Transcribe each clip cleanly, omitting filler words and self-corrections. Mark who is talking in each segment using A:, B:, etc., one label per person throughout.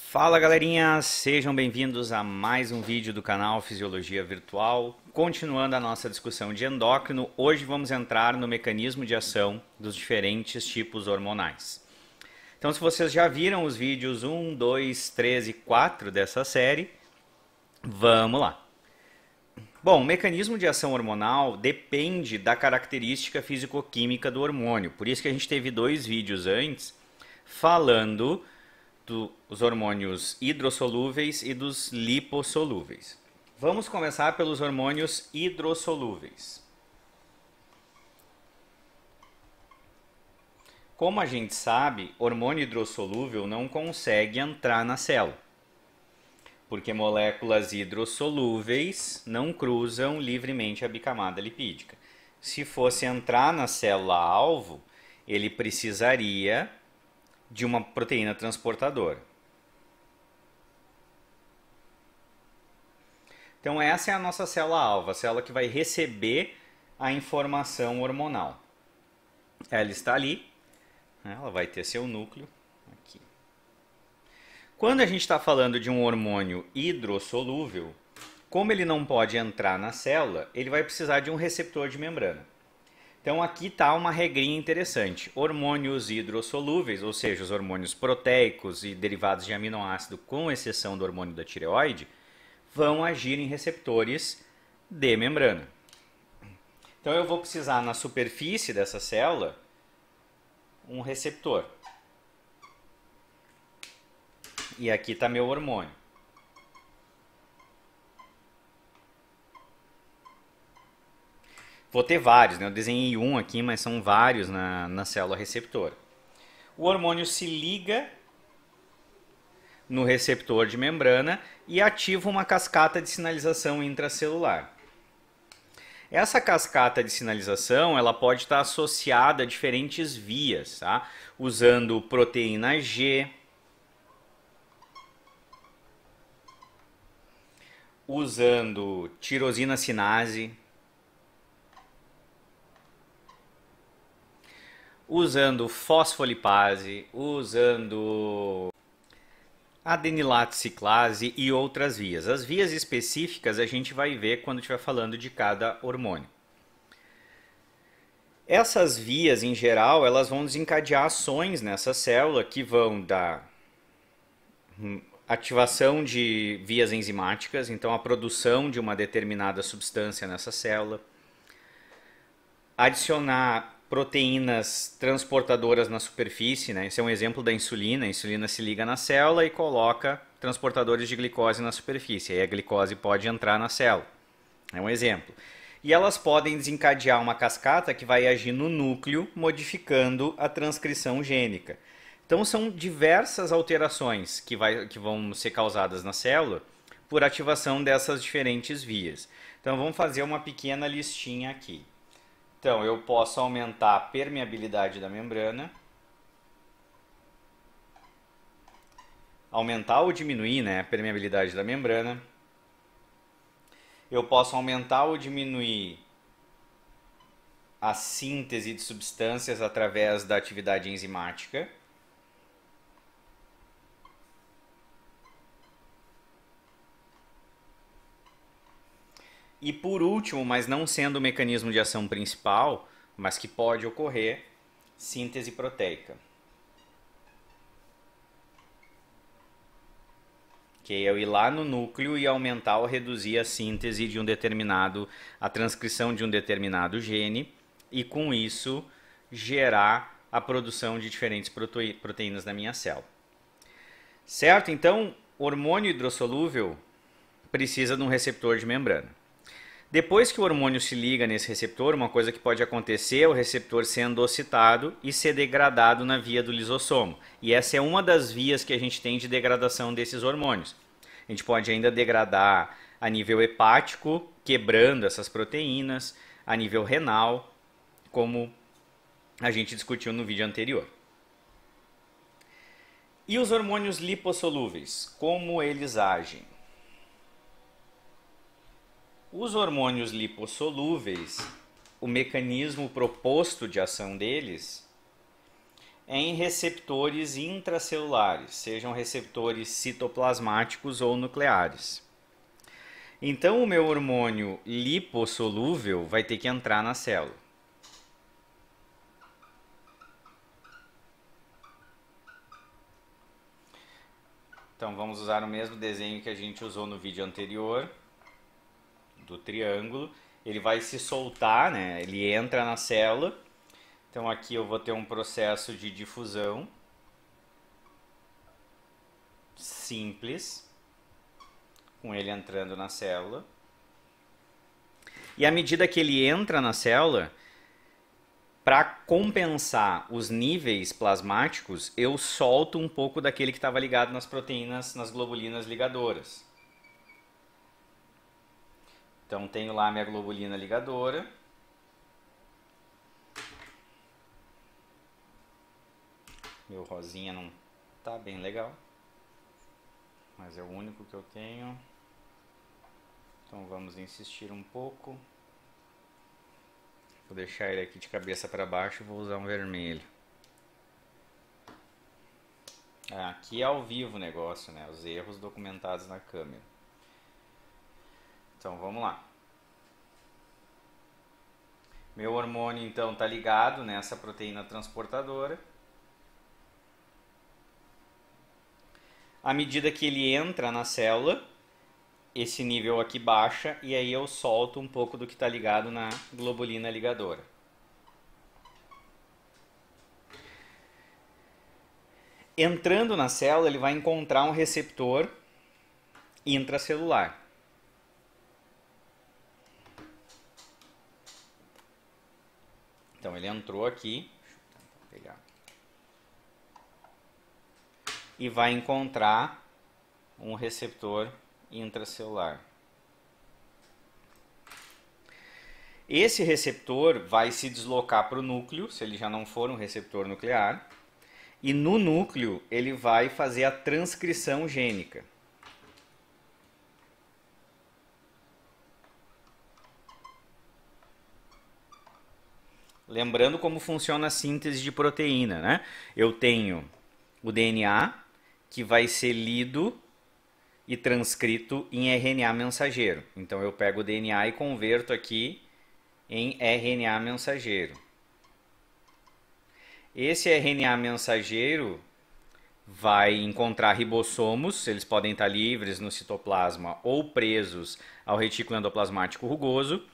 A: Fala galerinha, sejam bem-vindos a mais um vídeo do canal Fisiologia Virtual. Continuando a nossa discussão de endócrino, hoje vamos entrar no mecanismo de ação dos diferentes tipos hormonais. Então, se vocês já viram os vídeos 1, 2, 3 e 4 dessa série, vamos lá. Bom, o mecanismo de ação hormonal depende da característica físico-química do hormônio. Por isso que a gente teve dois vídeos antes falando dos hormônios hidrossolúveis e dos lipossolúveis. Vamos começar pelos hormônios hidrossolúveis. Como a gente sabe, hormônio hidrossolúvel não consegue entrar na célula, porque moléculas hidrossolúveis não cruzam livremente a bicamada lipídica. Se fosse entrar na célula-alvo, ele precisaria de uma proteína transportadora. Então essa é a nossa célula-alvo, a célula que vai receber a informação hormonal. Ela está ali, ela vai ter seu núcleo aqui. Quando a gente está falando de um hormônio hidrossolúvel, como ele não pode entrar na célula, ele vai precisar de um receptor de membrana. Então aqui está uma regrinha interessante. Hormônios hidrossolúveis, ou seja, os hormônios proteicos e derivados de aminoácido, com exceção do hormônio da tireoide, vão agir em receptores de membrana. Então eu vou precisar na superfície dessa célula um receptor. E aqui está meu hormônio. Vou ter vários, né? Eu desenhei um aqui, mas são vários na célula receptora. O hormônio se liga no receptor de membrana e ativa uma cascata de sinalização intracelular. Essa cascata de sinalização ela pode estar associada a diferentes vias, tá? Usando proteína G, usando tirosina sinase, usando fosfolipase, usando adenilato ciclase e outras vias. As vias específicas a gente vai ver quando estiver falando de cada hormônio. Essas vias, em geral, elas vão desencadear ações nessa célula que vão dar ativação de vias enzimáticas, então a produção de uma determinada substância nessa célula, adicionar proteínas transportadoras na superfície, né? Esse é um exemplo da insulina. A insulina se liga na célula e coloca transportadores de glicose na superfície. Aí a glicose pode entrar na célula. É um exemplo. E elas podem desencadear uma cascata que vai agir no núcleo, modificando a transcrição gênica. Então são diversas alterações que vão ser causadas na célula por ativação dessas diferentes vias. Então vamos fazer uma pequena listinha aqui. Então, eu posso aumentar a permeabilidade da membrana, aumentar ou diminuir, né, a permeabilidade da membrana. Eu posso aumentar ou diminuir a síntese de substâncias através da atividade enzimática. E por último, mas não sendo o mecanismo de ação principal, mas que pode ocorrer, síntese proteica. Que é eu ir lá no núcleo e aumentar ou reduzir a síntese de a transcrição de um determinado gene e com isso gerar a produção de diferentes proteínas na minha célula. Certo? Então, hormônio hidrossolúvel precisa de um receptor de membrana. Depois que o hormônio se liga nesse receptor, uma coisa que pode acontecer é o receptor ser endocitado e ser degradado na via do lisossomo. E essa é uma das vias que a gente tem de degradação desses hormônios. A gente pode ainda degradar a nível hepático, quebrando essas proteínas, a nível renal, como a gente discutiu no vídeo anterior. E os hormônios lipossolúveis, como eles agem? Os hormônios lipossolúveis, o mecanismo proposto de ação deles em receptores intracelulares, sejam receptores citoplasmáticos ou nucleares. Então o meu hormônio lipossolúvel vai ter que entrar na célula. Então vamos usar o mesmo desenho que a gente usou no vídeo anterior, do triângulo. Ele vai se soltar, né? Ele entra na célula. Então aqui eu vou ter um processo de difusão simples, com ele entrando na célula. E à medida que ele entra na célula, para compensar os níveis plasmáticos, eu solto um pouco daquele que estava ligado nas proteínas, nas globulinas ligadoras. Então tenho lá minha globulina ligadora. Meu rosinha não tá bem legal, mas é o único que eu tenho. Então vamos insistir um pouco. Vou deixar ele aqui de cabeça para baixo e vou usar um vermelho. Aqui é ao vivo o negócio, né? Os erros documentados na câmera. Então vamos lá. Meu hormônio então está ligado nessa proteína transportadora. À medida que ele entra na célula, esse nível aqui baixa e aí eu solto um pouco do que está ligado na globulina ligadora. Entrando na célula, ele vai encontrar um receptor intracelular. Então ele entrou aqui, deixa eu pegar, e vai encontrar um receptor intracelular. Esse receptor vai se deslocar para o núcleo, se ele já não for um receptor nuclear, e no núcleo ele vai fazer a transcrição gênica. Lembrando como funciona a síntese de proteína, né? Eu tenho o DNA, que vai ser lido e transcrito em RNA mensageiro. Então eu pego o DNA e converto aqui em RNA mensageiro. Esse RNA mensageiro vai encontrar ribossomos, eles podem estar livres no citoplasma ou presos ao retículo endoplasmático rugoso,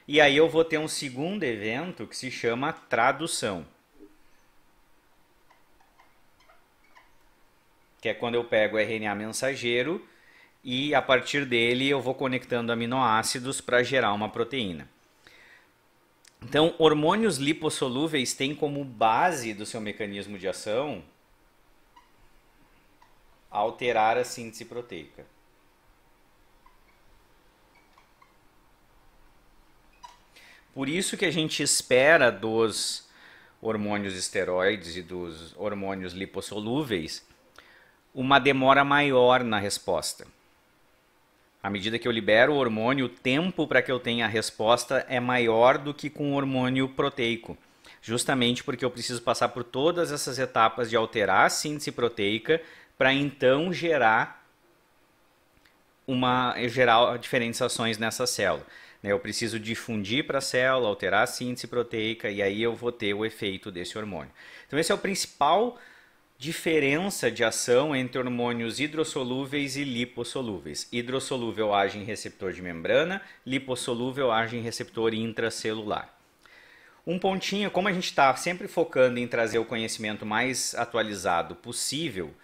A: e aí eu vou ter um segundo evento que se chama tradução. Que é quando eu pego o RNA mensageiro e a partir dele eu vou conectando aminoácidos para gerar uma proteína. Então, hormônios lipossolúveis têm como base do seu mecanismo de ação alterar a síntese proteica. Por isso que a gente espera dos hormônios esteroides e dos hormônios lipossolúveis uma demora maior na resposta. À medida que eu libero o hormônio, o tempo para que eu tenha a resposta é maior do que com o hormônio proteico. Justamente porque eu preciso passar por todas essas etapas de alterar a síntese proteica para então gerar diferentes ações nessa célula. Eu preciso difundir para a célula, alterar a síntese proteica e aí eu vou ter o efeito desse hormônio. Então esse é o principal diferença de ação entre hormônios hidrossolúveis e lipossolúveis. Hidrossolúvel age em receptor de membrana, lipossolúvel age em receptor intracelular. Um pontinho, como a gente está sempre focando em trazer o conhecimento mais atualizado possível,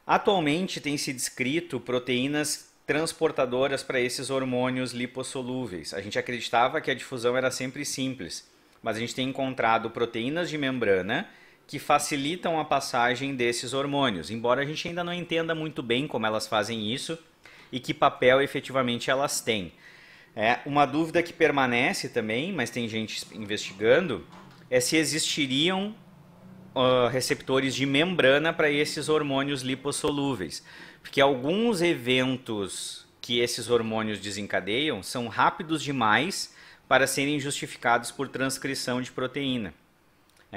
A: atualmente tem se descrito proteínas transportadoras para esses hormônios lipossolúveis. A gente acreditava que a difusão era sempre simples, mas a gente tem encontrado proteínas de membrana que facilitam a passagem desses hormônios, embora a gente ainda não entenda muito bem como elas fazem isso e que papel efetivamente elas têm. Uma dúvida que permanece também, mas tem gente investigando, é se existiriam receptores de membrana para esses hormônios lipossolúveis, porque alguns eventos que esses hormônios desencadeiam são rápidos demais para serem justificados por transcrição de proteína.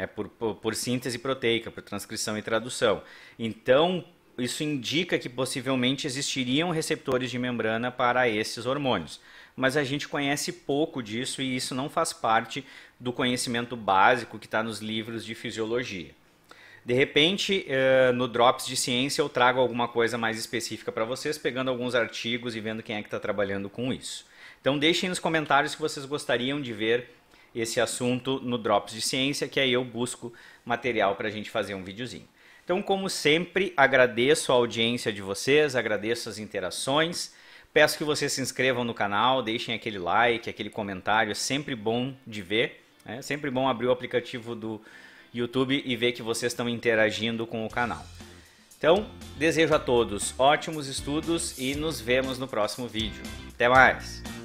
A: por síntese proteica, por transcrição e tradução. Então, isso indica que possivelmente existiriam receptores de membrana para esses hormônios. Mas a gente conhece pouco disso e isso não faz parte do conhecimento básico que está nos livros de fisiologia. De repente, no Drops de Ciência eu trago alguma coisa mais específica para vocês, pegando alguns artigos e vendo quem é que está trabalhando com isso. Então deixem nos comentários se vocês gostariam de ver esse assunto no Drops de Ciência, que aí eu busco material para a gente fazer um videozinho. Então, como sempre, agradeço a audiência de vocês, agradeço as interações, peço que vocês se inscrevam no canal, deixem aquele like, aquele comentário, é sempre bom de ver, é sempre bom abrir o aplicativo do YouTube e ver que vocês estão interagindo com o canal. Então, desejo a todos ótimos estudos e nos vemos no próximo vídeo. Até mais!